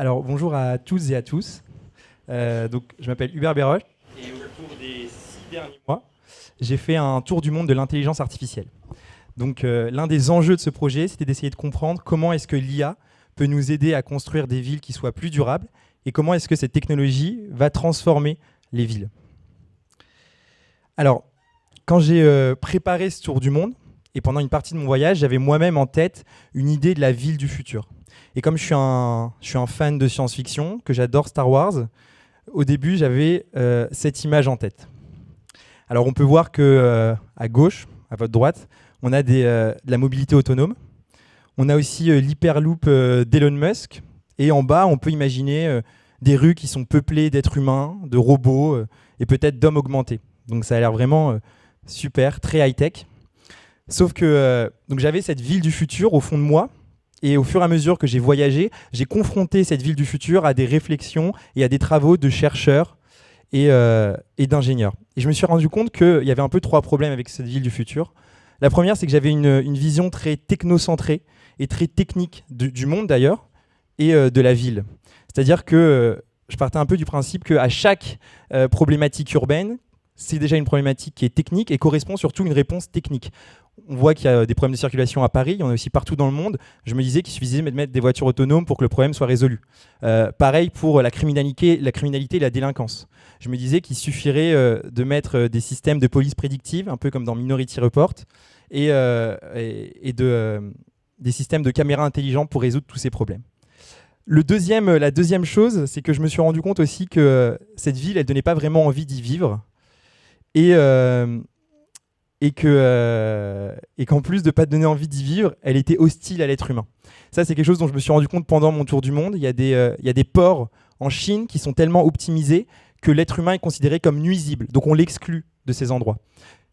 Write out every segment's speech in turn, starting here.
Alors, bonjour à tous et à tous. Je m'appelle Hubert Béroche et au cours des 6 derniers mois, j'ai fait un tour du monde de l'intelligence artificielle. L'un des enjeux de ce projet, c'était d'essayer de comprendre comment est-ce que l'IA peut nous aider à construire des villes qui soient plus durables et comment est-ce que cette technologie va transformer les villes. Alors, quand j'ai préparé ce tour du monde, et pendant une partie de mon voyage, j'avais moi-même en tête une idée de la ville du futur. Et comme je suis un fan de science-fiction, que j'adore Star Wars, au début, j'avais cette image en tête. Alors, on peut voir que à gauche, à votre droite, on a de la mobilité autonome. On a aussi l'hyperloop d'Elon Musk. Et en bas, on peut imaginer des rues qui sont peuplées d'êtres humains, de robots et peut-être d'hommes augmentés. Donc, ça a l'air vraiment super, très high-tech. Sauf que j'avais cette ville du futur au fond de moi. Et au fur et à mesure que j'ai voyagé, j'ai confronté cette ville du futur à des réflexions et à des travaux de chercheurs et d'ingénieurs. Et je me suis rendu compte qu'il y avait un peu 3 problèmes avec cette ville du futur. La première, c'est que j'avais une vision très technocentrée et très technique du monde d'ailleurs, et de la ville. C'est-à-dire que je partais un peu du principe qu'à chaque problématique urbaine, c'est déjà une problématique qui est technique et correspond surtout à une réponse technique. On voit qu'il y a des problèmes de circulation à Paris, il y en a aussi partout dans le monde. Je me disais qu'il suffisait de mettre des voitures autonomes pour que le problème soit résolu. Pareil pour la criminalité et la délinquance. Je me disais qu'il suffirait de mettre des systèmes de police prédictive, un peu comme dans Minority Report, et des systèmes de caméras intelligentes pour résoudre tous ces problèmes. La deuxième chose, c'est que je me suis rendu compte aussi que cette ville, elle ne donnait pas vraiment envie d'y vivre. Et qu'en plus de ne pas te donner envie d'y vivre, elle était hostile à l'être humain. Ça, c'est quelque chose dont je me suis rendu compte pendant mon tour du monde. Il y a des ports en Chine qui sont tellement optimisés que l'être humain est considéré comme nuisible. Donc on l'exclut de ces endroits.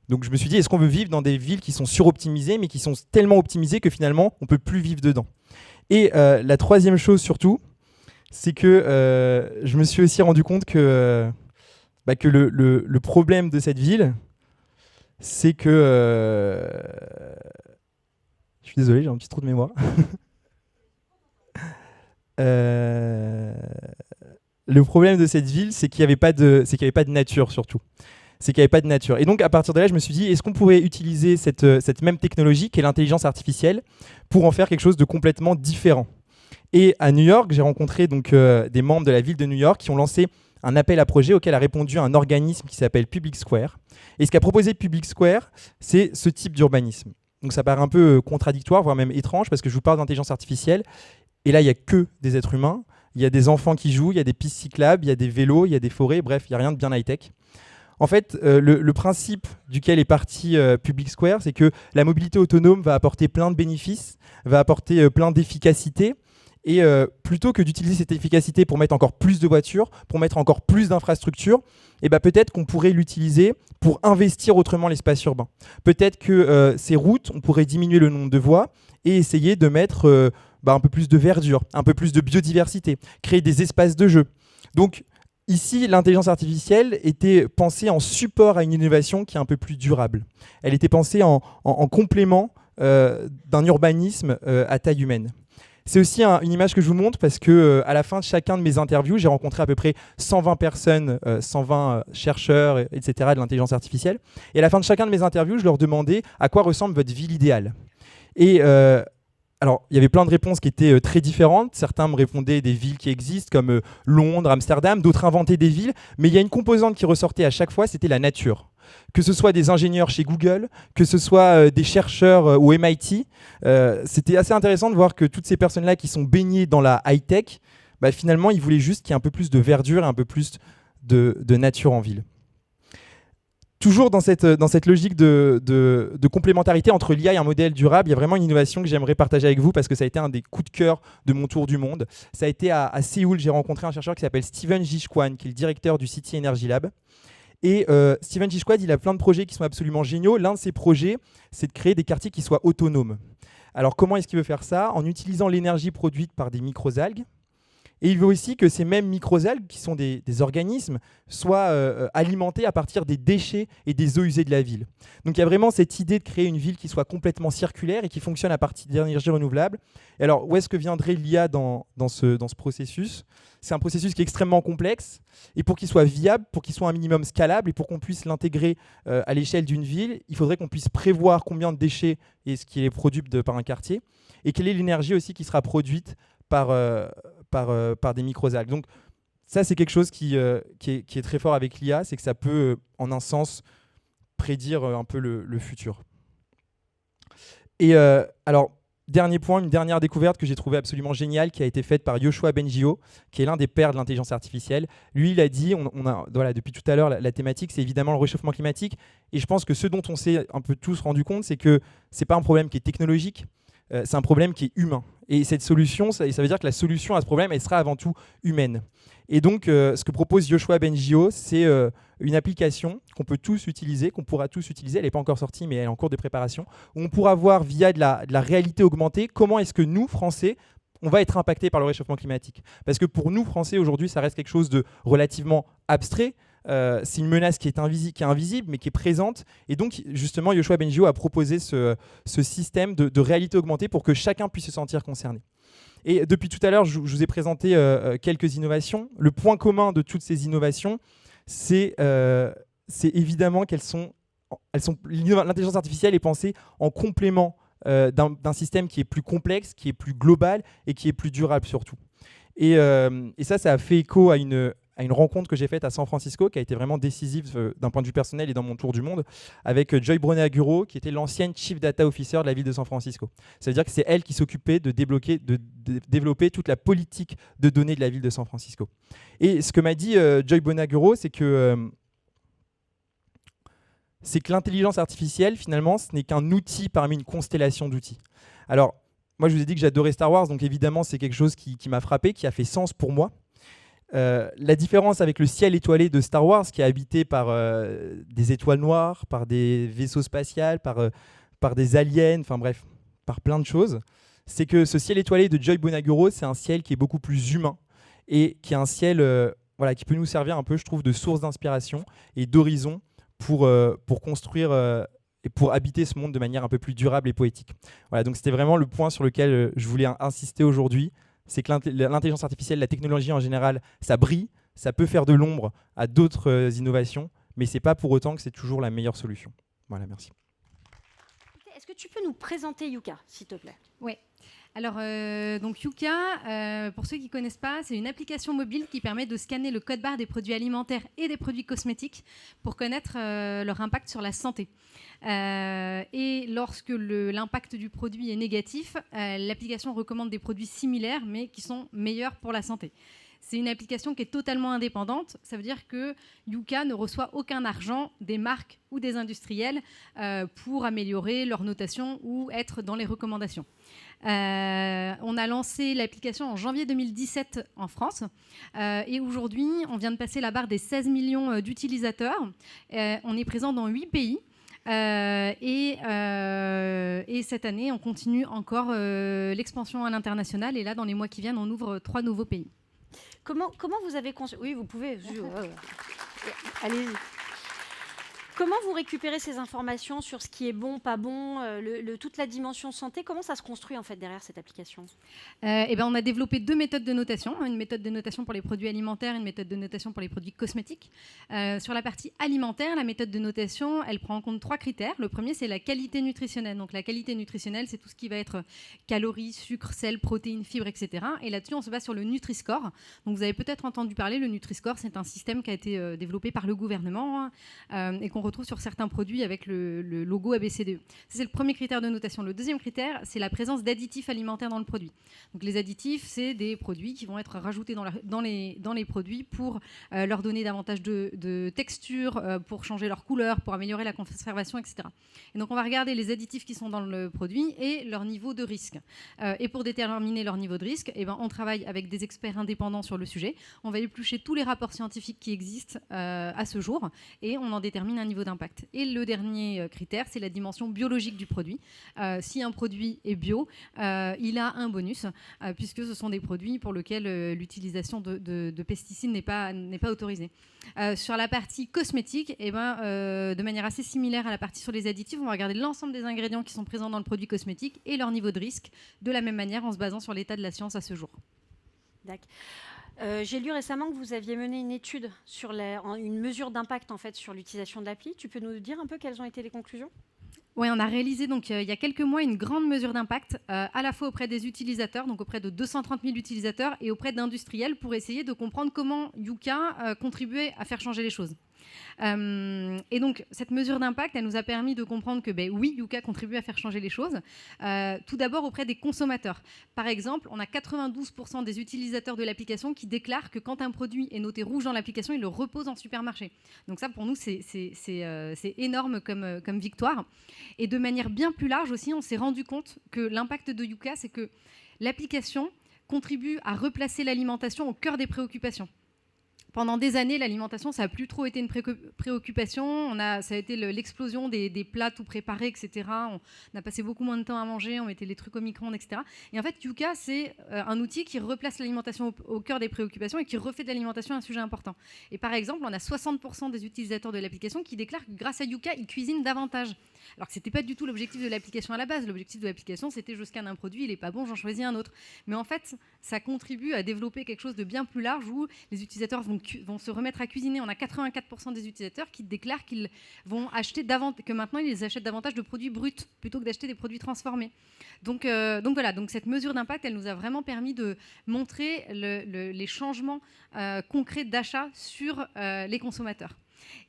Donc je me suis dit, est-ce qu'on veut vivre dans des villes qui sont suroptimisées, mais qui sont tellement optimisées que finalement, on ne peut plus vivre dedans. Et la troisième chose surtout, c'est que je me suis aussi rendu compte que le problème de cette ville, c'est que... je suis désolé, j'ai un petit trou de mémoire. Le problème de cette ville, c'est qu'il n'y avait pas de nature, surtout. C'est qu'il n'y avait pas de nature. Et donc, à partir de là, je me suis dit, est-ce qu'on pourrait utiliser cette même technologie, qui est l'intelligence artificielle, pour en faire quelque chose de complètement différent? Et à New York, j'ai rencontré des membres de la ville de New York qui ont lancé un appel à projet auquel a répondu un organisme qui s'appelle Public Square. Et ce qu'a proposé Public Square, c'est ce type d'urbanisme. Donc ça paraît un peu contradictoire, voire même étrange, parce que je vous parle d'intelligence artificielle, et là, il n'y a que des êtres humains, il y a des enfants qui jouent, il y a des pistes cyclables, il y a des vélos, il y a des forêts, bref, il n'y a rien de bien high-tech. En fait, le principe duquel est parti Public Square, c'est que la mobilité autonome va apporter plein de bénéfices, va apporter plein d'efficacité. Et plutôt que d'utiliser cette efficacité pour mettre encore plus de voitures, pour mettre encore plus d'infrastructures, peut-être qu'on pourrait l'utiliser pour investir autrement l'espace urbain. Peut-être que ces routes, on pourrait diminuer le nombre de voies et essayer de mettre un peu plus de verdure, un peu plus de biodiversité, créer des espaces de jeu. Donc ici, l'intelligence artificielle était pensée en support à une innovation qui est un peu plus durable. Elle était pensée en complément d'un urbanisme à taille humaine. C'est aussi une image que je vous montre parce qu'à la fin de chacun de mes interviews, j'ai rencontré à peu près 120 personnes, 120 chercheurs, etc. de l'intelligence artificielle. Et à la fin de chacun de mes interviews, je leur demandais à quoi ressemble votre ville idéale. Et alors, il y avait plein de réponses qui étaient très différentes. Certains me répondaient des villes qui existent comme Londres, Amsterdam, d'autres inventaient des villes. Mais il y a une composante qui ressortait à chaque fois, c'était la nature. Que ce soit des ingénieurs chez Google, que ce soit des chercheurs au MIT, c'était assez intéressant de voir que toutes ces personnes-là qui sont baignées dans la high-tech, finalement, ils voulaient juste qu'il y ait un peu plus de verdure et un peu plus de nature en ville. Toujours dans cette logique de complémentarité entre l'IA et un modèle durable, il y a vraiment une innovation que j'aimerais partager avec vous parce que ça a été un des coups de cœur de mon tour du monde. Ça a été à Séoul, j'ai rencontré un chercheur qui s'appelle Steven Jishkwan, qui est le directeur du City Energy Lab. Et Steven Jishkwan, il a plein de projets qui sont absolument géniaux. L'un de ses projets, c'est de créer des quartiers qui soient autonomes. Alors comment est-ce qu'il veut faire ça? En utilisant l'énergie produite par des microalgues Et il veut aussi que ces mêmes microalgues, qui sont des organismes, soient alimentés à partir des déchets et des eaux usées de la ville. Donc il y a vraiment cette idée de créer une ville qui soit complètement circulaire et qui fonctionne à partir d'énergies renouvelables. Et alors, où est-ce que viendrait l'IA dans ce processus ? C'est un processus qui est extrêmement complexe, et pour qu'il soit viable, pour qu'il soit un minimum scalable, et pour qu'on puisse l'intégrer à l'échelle d'une ville, il faudrait qu'on puisse prévoir combien de déchets est-ce qui est produit par un quartier, et quelle est l'énergie aussi qui sera produite par des microalgues. Donc ça, c'est quelque chose qui est très fort avec l'IA, c'est que ça peut, en un sens, prédire un peu le futur. Et alors, dernier point, une dernière découverte que j'ai trouvée absolument géniale, qui a été faite par Yoshua Bengio, qui est l'un des pères de l'intelligence artificielle. Lui, il a dit, voilà, depuis tout à l'heure, la thématique, c'est évidemment le réchauffement climatique. Et je pense que ce dont on s'est un peu tous rendu compte, c'est que ce n'est pas un problème qui est technologique, c'est un problème qui est humain. Et cette solution, ça veut dire que la solution à ce problème, elle sera avant tout humaine. Et donc, ce que propose Yoshua Bengio, c'est une application qu'on peut tous utiliser, qu'on pourra tous utiliser. Elle n'est pas encore sortie, mais elle est en cours de préparation, où on pourra voir via de la réalité augmentée comment est-ce que nous, Français, on va être impactés par le réchauffement climatique. Parce que pour nous, Français, aujourd'hui, ça reste quelque chose de relativement abstrait. C'est une menace qui est invisible, mais qui est présente. Et donc, justement, Yoshua Bengio a proposé ce système de réalité augmentée pour que chacun puisse se sentir concerné. Et depuis tout à l'heure, je vous ai présenté quelques innovations. Le point commun de toutes ces innovations, c'est évidemment l'intelligence artificielle est pensée en complément d'un système qui est plus complexe, qui est plus global et qui est plus durable surtout. Et ça a fait écho à une rencontre que j'ai faite à San Francisco, qui a été vraiment décisive d'un point de vue personnel et dans mon tour du monde, avec Joy Bonaguro, qui était l'ancienne Chief Data Officer de la ville de San Francisco. Ça veut dire que c'est elle qui s'occupait de développer toute la politique de données de la ville de San Francisco. Et ce que m'a dit Joy Bonaguro, c'est que l'intelligence artificielle, finalement, ce n'est qu'un outil parmi une constellation d'outils. Alors, moi, je vous ai dit que j'adorais Star Wars, donc évidemment, c'est quelque chose qui m'a frappé, qui a fait sens pour moi. La différence avec le ciel étoilé de Star Wars, qui est habité par des étoiles noires, par des vaisseaux spatials, par des aliens, enfin bref, par plein de choses, c'est que ce ciel étoilé de Joy Bonaguro, c'est un ciel qui est beaucoup plus humain et qui est un ciel qui peut nous servir un peu, je trouve, de source d'inspiration et d'horizon pour construire et pour habiter ce monde de manière un peu plus durable et poétique. Voilà, donc c'était vraiment le point sur lequel je voulais insister aujourd'hui. C'est que l'intelligence artificielle, la technologie en général, ça brille, ça peut faire de l'ombre à d'autres innovations, mais ce n'est pas pour autant que c'est toujours la meilleure solution. Voilà, merci. Est-ce que tu peux nous présenter Yuka, s'il te plaît ? Oui. Alors, donc Yuka, pour ceux qui ne connaissent pas, c'est une application mobile qui permet de scanner le code-barre des produits alimentaires et des produits cosmétiques pour connaître leur impact sur la santé. Et lorsque l'impact du produit est négatif, l'application recommande des produits similaires mais qui sont meilleurs pour la santé. C'est une application qui est totalement indépendante. Ça veut dire que Yuka ne reçoit aucun argent des marques ou des industriels pour améliorer leur notation ou être dans les recommandations. On a lancé l'application en janvier 2017 en France et aujourd'hui, on vient de passer la barre des 16 millions d'utilisateurs. On est présent dans 8 pays. Et cette année, on continue encore l'expansion à l'international. Et là, dans les mois qui viennent, on ouvre 3 nouveaux pays. Comment vous avez conçu... Oui, vous pouvez. Allez-y. Comment vous récupérez ces informations sur ce qui est bon, pas bon, toute la dimension santé? Comment ça se construit en fait derrière cette application? On a développé 2 méthodes de notation, une méthode de notation pour les produits alimentaires, une méthode de notation pour les produits cosmétiques. Sur la partie alimentaire, la méthode de notation, elle prend en compte 3 critères. Le premier, c'est la qualité nutritionnelle. Donc la qualité nutritionnelle, c'est tout ce qui va être calories, sucre, sel, protéines, fibres, etc. Et là-dessus, on se base sur le Nutri-Score. Donc vous avez peut-être entendu parler, le Nutri-Score, c'est un système qui a été développé par le gouvernement et qu'on retrouve sur certains produits avec le logo ABCDE. Ça, c'est le premier critère de notation. Le deuxième critère, c'est la présence d'additifs alimentaires dans le produit. Donc, les additifs, c'est des produits qui vont être rajoutés dans les produits pour leur donner davantage de texture, pour changer leur couleur, pour améliorer la conservation, etc. Et donc, on va regarder les additifs qui sont dans le produit et leur niveau de risque. Et pour déterminer leur niveau de risque, on travaille avec des experts indépendants sur le sujet. On va éplucher tous les rapports scientifiques qui existent à ce jour et on en détermine un niveau niveau d'impact. Et le dernier critère, c'est la dimension biologique du produit. Si un produit est bio, il a un bonus, puisque ce sont des produits pour lesquels l'utilisation de pesticides n'est pas autorisée. Sur la partie cosmétique, de manière assez similaire à la partie sur les additifs, on va regarder l'ensemble des ingrédients qui sont présents dans le produit cosmétique et leur niveau de risque, de la même manière en se basant sur l'état de la science à ce jour. D'accord. J'ai lu récemment que vous aviez mené une étude sur une mesure d'impact en fait, sur l'utilisation de l'appli. Tu peux nous dire un peu quelles ont été les conclusions ? Oui, on a réalisé donc, il y a quelques mois une grande mesure d'impact, à la fois auprès des utilisateurs, donc auprès de 230 000 utilisateurs, et auprès d'industriels pour essayer de comprendre comment Yuka contribuait à faire changer les choses. Et donc, cette mesure d'impact, elle nous a permis de comprendre que, oui, Yuka contribue à faire changer les choses. Tout d'abord auprès des consommateurs. Par exemple, on a 92% des utilisateurs de l'application qui déclarent que quand un produit est noté rouge dans l'application, il le repose en supermarché. Donc ça, pour nous, c'est énorme comme victoire. Et de manière bien plus large aussi, on s'est rendu compte que l'impact de Yuka, c'est que l'application contribue à replacer l'alimentation au cœur des préoccupations. Pendant des années, l'alimentation, ça n'a plus trop été une préoccupation. Ça a été l'explosion des plats tout préparés, etc. On a passé beaucoup moins de temps à manger, on mettait les trucs au micro-ondes, etc. Et en fait, Yuka, c'est un outil qui replace l'alimentation au cœur des préoccupations et qui refait de l'alimentation un sujet important. Et par exemple, on a 60% des utilisateurs de l'application qui déclarent que grâce à Yuka, ils cuisinent davantage. Alors que ce n'était pas du tout l'objectif de l'application à la base. L'objectif de l'application, c'était je scanne un produit, il n'est pas bon, j'en choisis un autre. Mais en fait, ça contribue à développer quelque chose de bien plus large où les utilisateurs vont se remettre à cuisiner. On a 84% des utilisateurs qui déclarent qu'ils vont acheter que maintenant ils achètent davantage de produits bruts plutôt que d'acheter des produits transformés. Donc voilà, donc cette mesure d'impact, elle nous a vraiment permis de montrer les changements concrets d'achat sur les consommateurs.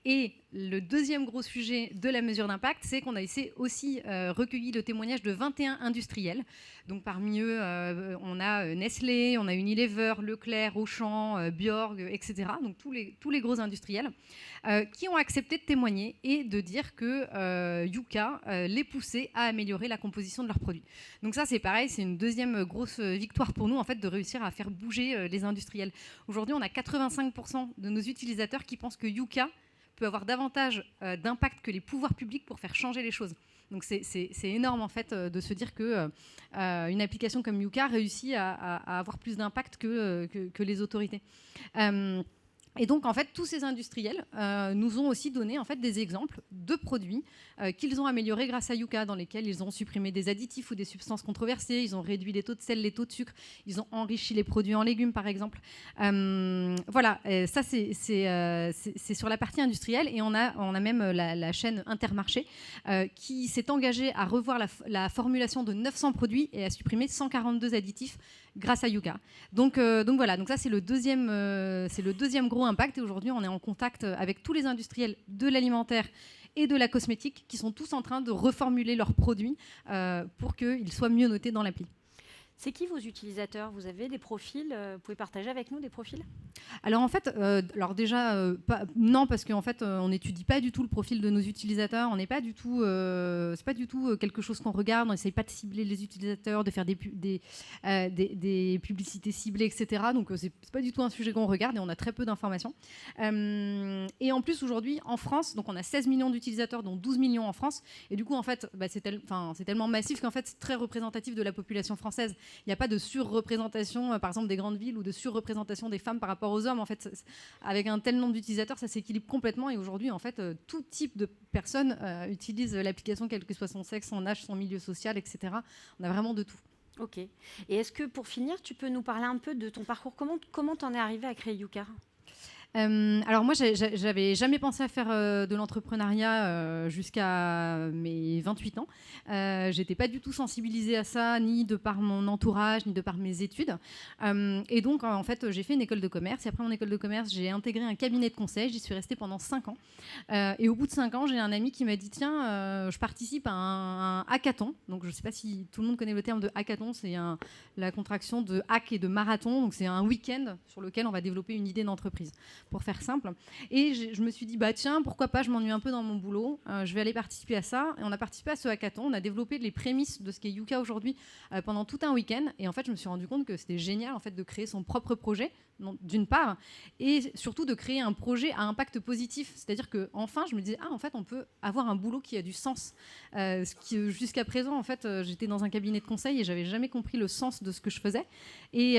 Et le deuxième gros sujet de la mesure d'impact, c'est qu'on a aussi recueilli le témoignage de 21 industriels. Donc parmi eux, on a Nestlé, on a Unilever, Leclerc, Auchan, Bjorg, etc. Donc tous les gros industriels qui ont accepté de témoigner et de dire que Yuka les poussait à améliorer la composition de leurs produits. Donc ça, c'est pareil, c'est une deuxième grosse victoire pour nous, en fait, de réussir à faire bouger les industriels. Aujourd'hui, on a 85% de nos utilisateurs qui pensent que Yuka peut avoir davantage d'impact que les pouvoirs publics pour faire changer les choses. Donc c'est énorme en fait de se dire que une application comme Yuka réussit à avoir plus d'impact que les autorités. Et donc, en fait, tous ces industriels nous ont aussi donné en fait, des exemples de produits qu'ils ont améliorés grâce à Yuka, dans lesquels ils ont supprimé des additifs ou des substances controversées, ils ont réduit les taux de sel, les taux de sucre, ils ont enrichi les produits en légumes, par exemple. Voilà, ça, c'est sur la partie industrielle. Et on a même la chaîne Intermarché qui s'est engagée à revoir la formulation de 900 produits et à supprimer 142 additifs grâce à Yuka. Donc voilà, donc ça c'est le deuxième gros impact. Et aujourd'hui, on est en contact avec tous les industriels de l'alimentaire et de la cosmétique qui sont tous en train de reformuler leurs produits pour qu'ils soient mieux notés dans l'appli. C'est qui vos utilisateurs ? Vous avez des profils ? Vous pouvez partager avec nous des profils ? Alors en fait, non, parce qu'en fait, on n'étudie pas du tout le profil de nos utilisateurs. On n'est pas du tout, c'est pas du tout quelque chose qu'on regarde. On n'essaye pas de cibler les utilisateurs, de faire des publicités ciblées, etc. Donc c'est pas du tout un sujet qu'on regarde et on a très peu d'informations. Et en plus aujourd'hui, en France, donc on a 16 millions d'utilisateurs, dont 12 millions en France. Et du coup, en fait, c'est tellement massif qu'en fait, c'est très représentatif de la population française. Il n'y a pas de surreprésentation, par exemple, des grandes villes ou de surreprésentation des femmes par rapport aux hommes. En fait, avec un tel nombre d'utilisateurs, ça s'équilibre complètement. Et aujourd'hui, en fait, tout type de personnes utilise l'application, quel que soit son sexe, son âge, son milieu social, etc. On a vraiment de tout. Ok. Et est-ce que, pour finir, tu peux nous parler un peu de ton parcours ? Comment t'en es arrivé à créer Yuka ? Alors moi, j'avais jamais pensé à faire de l'entrepreneuriat jusqu'à mes 28 ans. J'étais pas du tout sensibilisée à ça, ni de par mon entourage, ni de par mes études. Et donc, en fait, j'ai fait une école de commerce. Et après mon école de commerce, j'ai intégré un cabinet de conseil. J'y suis restée pendant 5 ans. Et au bout de 5 ans, j'ai un ami qui m'a dit, tiens, je participe à un hackathon. Donc, je sais pas si tout le monde connaît le terme de hackathon. C'est la contraction de hack et de marathon. Donc, c'est un week-end sur lequel on va développer une idée d'entreprise. pour faire simple. Et je me suis dit, bah tiens, pourquoi pas, je m'ennuie un peu dans mon boulot, je vais aller participer à ça. Et on a participé à ce hackathon, on a développé les prémices de ce qu'est Yuka aujourd'hui pendant tout un week-end. Et en fait, je me suis rendu compte que c'était génial en fait, de créer son propre projet, d'une part, et surtout de créer un projet à impact positif. C'est-à-dire qu'enfin, je me disais, ah, en fait, on peut avoir un boulot qui a du sens. Ce qui, jusqu'à présent, en fait, j'étais dans un cabinet de conseil et j'avais jamais compris le sens de ce que je faisais. Et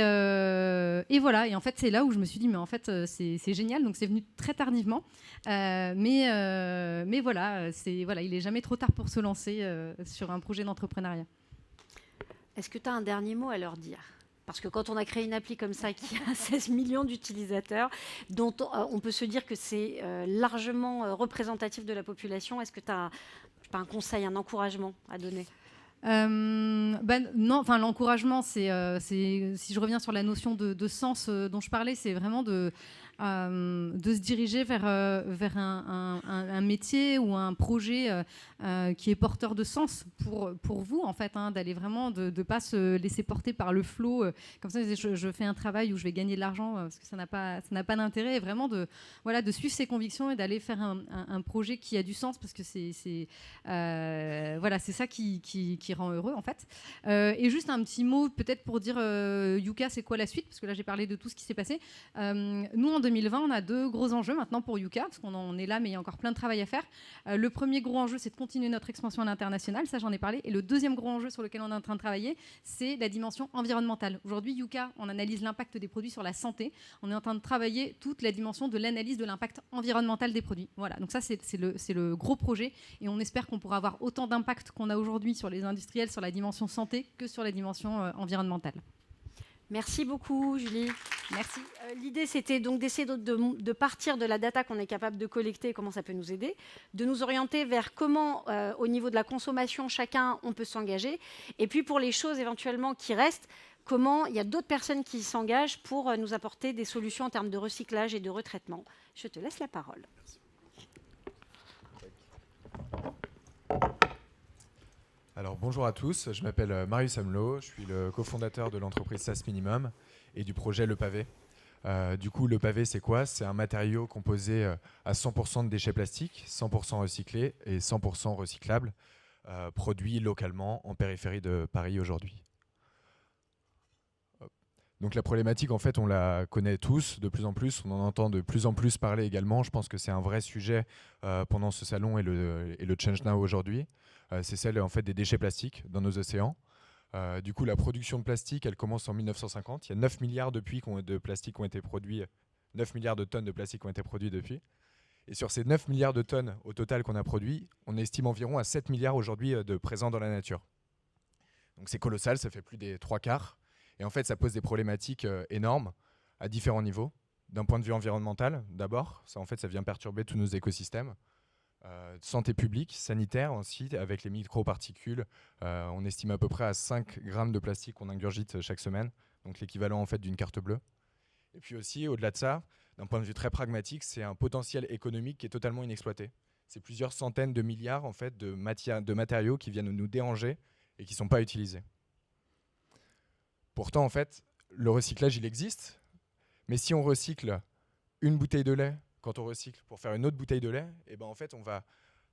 voilà. Et en fait, c'est là où je me suis dit, mais en fait, c'est génial. Donc, c'est venu très tardivement. Mais voilà, il n'est jamais trop tard pour se lancer sur un projet d'entrepreneuriat. Est-ce que tu as un dernier mot à leur dire ? Parce que quand on a créé une appli comme ça qui a 16 millions d'utilisateurs, dont on peut se dire que c'est largement représentatif de la population, est-ce que tu as un conseil, un encouragement à donner ? Non, enfin l'encouragement, c'est si je reviens sur la notion de sens dont je parlais, c'est vraiment de se diriger vers un métier ou un projet qui est porteur de sens pour vous, en fait, hein, d'aller vraiment, de ne pas se laisser porter par le flot. Comme ça, je fais un travail où je vais gagner de l'argent parce que ça n'a pas d'intérêt. Et vraiment de suivre ses convictions et d'aller faire un projet qui a du sens parce que c'est ça qui rend heureux, en fait. Et juste un petit mot, peut-être pour dire Yuka, c'est quoi la suite ? Parce que là, j'ai parlé de tout ce qui s'est passé. Nous, en 2020, on a 2 gros enjeux maintenant pour Yuka, parce qu'on est là, mais il y a encore plein de travail à faire. Le premier gros enjeu, c'est de continuer notre expansion à l'international, ça j'en ai parlé. Et le deuxième gros enjeu sur lequel on est en train de travailler, c'est la dimension environnementale. Aujourd'hui, Yuka, on analyse l'impact des produits sur la santé. On est en train de travailler toute la dimension de l'analyse de l'impact environnemental des produits. Voilà, donc ça, c'est le gros projet. Et on espère qu'on pourra avoir autant d'impact qu'on a aujourd'hui sur les industriels, sur la dimension santé, que sur la dimension environnementale. Merci beaucoup, Julie. Merci. L'idée, c'était donc d'essayer de partir de la data qu'on est capable de collecter, comment ça peut nous aider, de nous orienter vers comment, au niveau de la consommation, chacun, on peut s'engager. Et puis, pour les choses éventuellement qui restent, comment il y a d'autres personnes qui s'engagent pour nous apporter des solutions en termes de recyclage et de retraitement. Je te laisse la parole. Alors bonjour à tous, je m'appelle Marius Amelot, je suis le cofondateur de l'entreprise SAS Minimum et du projet Le Pavé. Du coup, le pavé, c'est quoi ? C'est un matériau composé à 100% de déchets plastiques, 100% recyclés et 100% recyclables, produit localement en périphérie de Paris aujourd'hui. Donc la problématique, en fait, on la connaît tous de plus en plus, on en entend de plus en plus parler également. Je pense que c'est un vrai sujet pendant ce salon et le Change Now aujourd'hui. C'est celle en fait, des déchets plastiques dans nos océans. Du coup, la production de plastique, elle commence en 1950. Il y a 9 milliards de plastique qui ont été produits, 9 milliards de tonnes de plastique qui ont été produits depuis. Et sur ces 9 milliards de tonnes au total qu'on a produit, on estime environ à 7 milliards aujourd'hui de présents dans la nature. Donc c'est colossal, ça fait plus des 3/4. Et en fait, ça pose des problématiques énormes à différents niveaux. D'un point de vue environnemental, d'abord, ça vient perturber tous nos écosystèmes. Santé publique, sanitaire aussi, avec les microparticules. On estime à peu près à 5 grammes de plastique qu'on ingurgite chaque semaine, donc l'équivalent en fait d'une carte bleue. Et puis aussi, au-delà de ça, d'un point de vue très pragmatique, c'est un potentiel économique qui est totalement inexploité. C'est plusieurs centaines de milliards en fait, de matériaux qui viennent nous déranger et qui ne sont pas utilisés. Pourtant, en fait, le recyclage, il existe. Mais si on recycle une bouteille de lait, quand on recycle pour faire une autre bouteille de lait, et ben en fait, on va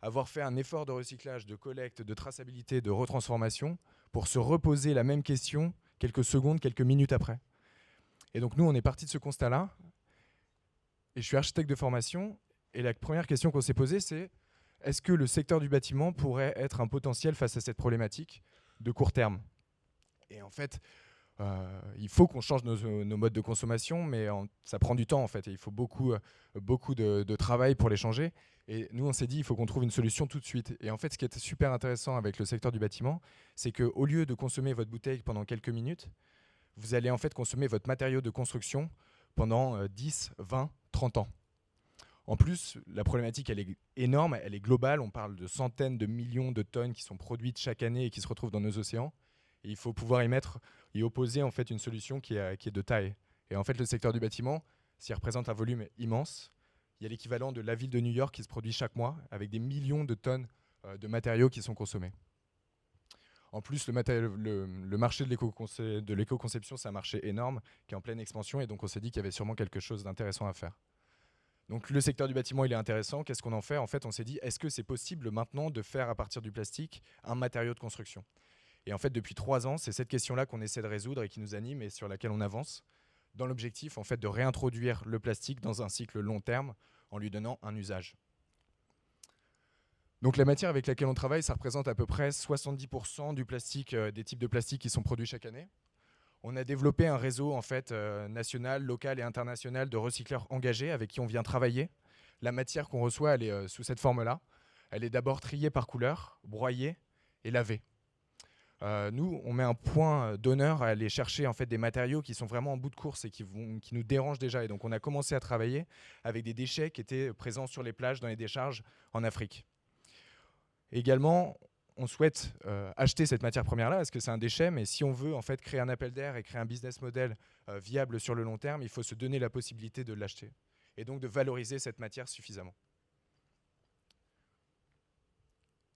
avoir fait un effort de recyclage, de collecte, de traçabilité, de retransformation pour se reposer la même question quelques secondes, quelques minutes après. Et donc, nous, on est parti de ce constat-là. Et je suis architecte de formation. Et la première question qu'on s'est posée, c'est est-ce que le secteur du bâtiment pourrait être un potentiel face à cette problématique de court terme ? Et en fait, il faut qu'on change nos modes de consommation, mais ça prend du temps en fait. Et il faut beaucoup de travail pour les changer. Et nous, on s'est dit, il faut qu'on trouve une solution tout de suite. Et en fait, ce qui est super intéressant avec le secteur du bâtiment, c'est qu'au lieu de consommer votre bouteille pendant quelques minutes, vous allez en fait consommer votre matériau de construction pendant 10, 20, 30 ans. En plus, la problématique, elle est énorme, elle est globale. On parle de centaines de millions de tonnes qui sont produites chaque année et qui se retrouvent dans nos océans. Et il faut pouvoir y opposer en fait une solution qui est de taille. Et en fait, le secteur du bâtiment, s'il représente un volume immense, il y a l'équivalent de la ville de New York qui se produit chaque mois avec des millions de tonnes de matériaux qui sont consommés. En plus, le marché de l'éco-conception, c'est un marché énorme qui est en pleine expansion et donc on s'est dit qu'il y avait sûrement quelque chose d'intéressant à faire. Donc le secteur du bâtiment, il est intéressant. Qu'est-ce qu'on en fait? En fait, on s'est dit, est-ce que c'est possible maintenant de faire à partir du plastique un matériau de construction? Et en fait, depuis 3 ans, c'est cette question-là qu'on essaie de résoudre et qui nous anime et sur laquelle on avance, dans l'objectif en fait, de réintroduire le plastique dans un cycle long terme en lui donnant un usage. Donc la matière avec laquelle on travaille, ça représente à peu près 70% du plastique, des types de plastique qui sont produits chaque année. On a développé un réseau en fait, national, local et international de recycleurs engagés avec qui on vient travailler. La matière qu'on reçoit, elle est sous cette forme-là. Elle est d'abord triée par couleur, broyée et lavée. Nous, on met un point d'honneur à aller chercher en fait, des matériaux qui sont vraiment en bout de course et qui nous dérangent déjà. Et donc on a commencé à travailler avec des déchets qui étaient présents sur les plages, dans les décharges en Afrique. Également, on souhaite acheter cette matière première-là parce que c'est un déchet, mais si on veut en fait, créer un appel d'air et créer un business model viable sur le long terme, il faut se donner la possibilité de l'acheter et donc de valoriser cette matière suffisamment.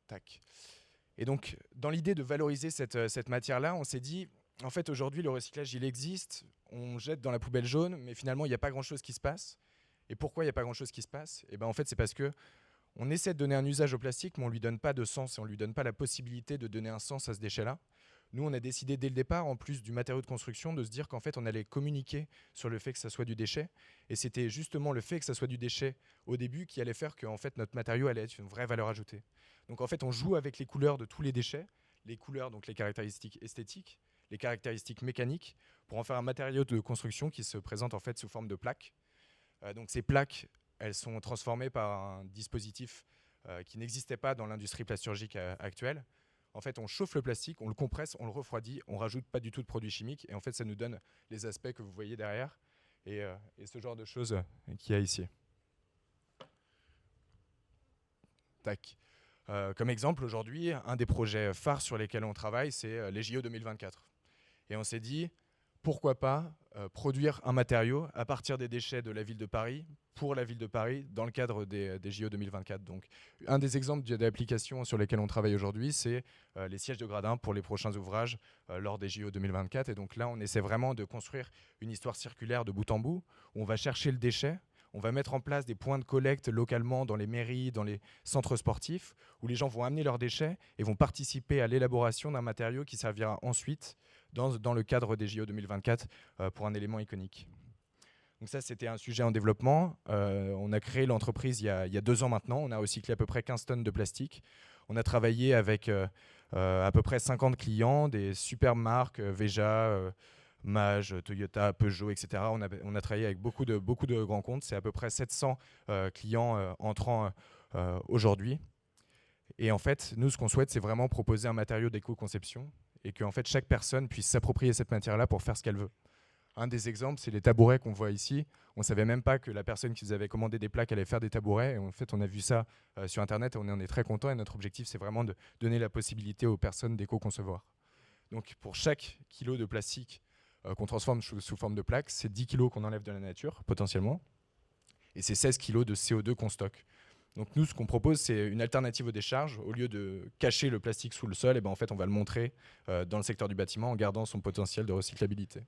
Tac. Et donc, dans l'idée de valoriser cette matière-là, on s'est dit, en fait, aujourd'hui, le recyclage, il existe, on jette dans la poubelle jaune, mais finalement, il n'y a pas grand-chose qui se passe. Et pourquoi il n'y a pas grand-chose qui se passe? Et ben, en fait, c'est parce que on essaie de donner un usage au plastique, mais on ne lui donne pas de sens et on ne lui donne pas la possibilité de donner un sens à ce déchet-là. Nous, on a décidé dès le départ, en plus du matériau de construction, de se dire qu'en fait, on allait communiquer sur le fait que ça soit du déchet. Et c'était justement le fait que ça soit du déchet au début qui allait faire que en fait, notre matériau allait être une vraie valeur ajoutée. Donc en fait, on joue avec les couleurs de tous les déchets, les couleurs, donc les caractéristiques esthétiques, les caractéristiques mécaniques, pour en faire un matériau de construction qui se présente en fait sous forme de plaques. Donc ces plaques, elles sont transformées par un dispositif qui n'existait pas dans l'industrie plasturgique actuelle. En fait, on chauffe le plastique, on le compresse, on le refroidit, on ne rajoute pas du tout de produits chimiques, et en fait, ça nous donne les aspects que vous voyez derrière, et ce genre de choses qu'il y a ici. Tac. Comme exemple, aujourd'hui, un des projets phares sur lesquels on travaille, c'est les JO 2024. Et on s'est dit, pourquoi pas produire un matériau à partir des déchets de la ville de Paris pour la ville de Paris dans le cadre des JO 2024. Donc, un des exemples d'applications sur lesquelles on travaille aujourd'hui, c'est les sièges de gradins pour les prochains ouvrages lors des JO 2024. Et donc là, on essaie vraiment de construire une histoire circulaire de bout en bout, où on va chercher le déchet. On va mettre en place des points de collecte localement dans les mairies, dans les centres sportifs, où les gens vont amener leurs déchets et vont participer à l'élaboration d'un matériau qui servira ensuite dans le cadre des JO 2024 pour un élément iconique. Donc ça, c'était un sujet en développement. On a créé l'entreprise il y a 2 ans maintenant. On a recyclé à peu près 15 tonnes de plastique. On a travaillé avec à peu près 50 clients, des superbes marques, Veja, Mage, Toyota, Peugeot, etc. On a travaillé avec beaucoup de grands comptes. C'est à peu près 700 clients entrants aujourd'hui. Et en fait, nous, ce qu'on souhaite, c'est vraiment proposer un matériau d'éco-conception et que en fait, chaque personne puisse s'approprier cette matière-là pour faire ce qu'elle veut. Un des exemples, c'est les tabourets qu'on voit ici. On ne savait même pas que la personne qui nous avait commandé des plaques allait faire des tabourets. Et en fait, on a vu ça sur Internet et on en est très content. Et notre objectif, c'est vraiment de donner la possibilité aux personnes d'éco-concevoir. Donc, pour chaque kilo de plastique qu'on transforme sous forme de plaques, c'est 10 kilos qu'on enlève de la nature, potentiellement. Et c'est 16 kilos de CO2 qu'on stocke. Donc nous, ce qu'on propose, c'est une alternative aux décharges. Au lieu de cacher le plastique sous le sol, et ben en fait, on va le montrer dans le secteur du bâtiment en gardant son potentiel de recyclabilité.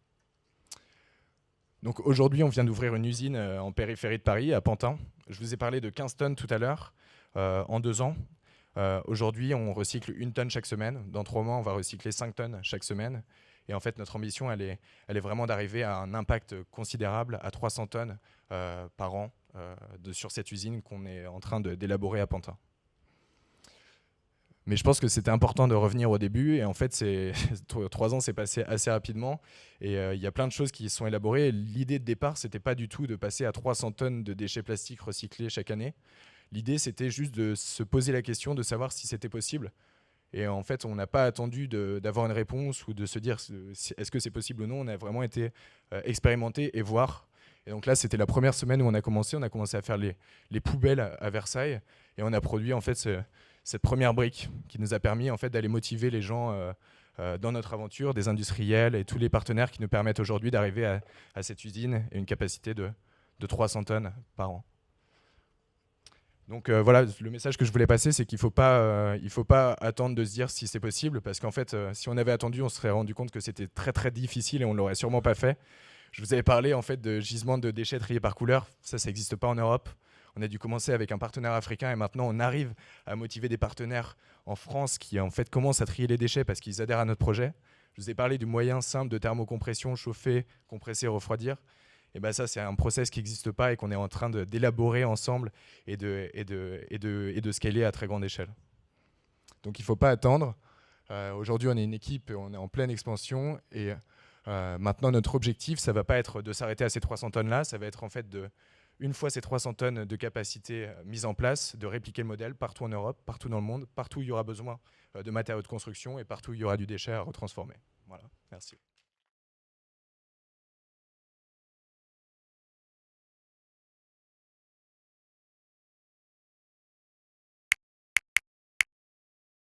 Donc aujourd'hui, on vient d'ouvrir une usine en périphérie de Paris, à Pantin. Je vous ai parlé de 15 tonnes tout à l'heure, en 2 ans. Aujourd'hui, on recycle 1 tonne chaque semaine. Dans 3 mois, on va recycler 5 tonnes chaque semaine. Et en fait, notre ambition, elle est vraiment d'arriver à un impact considérable à 300 tonnes par an sur cette usine qu'on est en train d'élaborer à Pantin. Mais je pense que c'était important de revenir au début. Et en fait, 3 ans, c'est passé assez rapidement. Et il y a plein de choses qui sont élaborées. L'idée de départ, ce n'était pas du tout de passer à 300 tonnes de déchets plastiques recyclés chaque année. L'idée, c'était juste de se poser la question de savoir si c'était possible. Et en fait, on n'a pas attendu d'avoir une réponse ou de se dire est-ce que c'est possible ou non. On a vraiment été expérimenter et voir. Et donc là, c'était la première semaine où on a commencé. On a commencé à faire les poubelles à Versailles. Et on a produit en fait cette première brique qui nous a permis en fait, d'aller motiver les gens dans notre aventure, des industriels et tous les partenaires qui nous permettent aujourd'hui d'arriver à cette usine et une capacité de 300 tonnes par an. Donc voilà, le message que je voulais passer, c'est qu'il ne faut pas attendre de se dire si c'est possible, parce qu'en fait, si on avait attendu, on se serait rendu compte que c'était très très difficile et on ne l'aurait sûrement pas fait. Je vous avais parlé en fait de gisements de déchets triés par couleur. Ça n'existe pas en Europe. On a dû commencer avec un partenaire africain et maintenant on arrive à motiver des partenaires en France qui en fait commencent à trier les déchets parce qu'ils adhèrent à notre projet. Je vous ai parlé du moyen simple de thermocompression, chauffer, compresser, refroidir. Et ben ça, c'est un process qui n'existe pas et qu'on est en train d'élaborer ensemble et de scaler à très grande échelle. Donc il ne faut pas attendre. Aujourd'hui, on est une équipe, on est en pleine expansion et maintenant, notre objectif, ça ne va pas être de s'arrêter à ces 300 tonnes-là, ça va être en fait une fois ces 300 tonnes de capacité mises en place, de répliquer le modèle partout en Europe, partout dans le monde, partout où il y aura besoin de matériaux de construction et partout où il y aura du déchet à retransformer. Voilà, merci.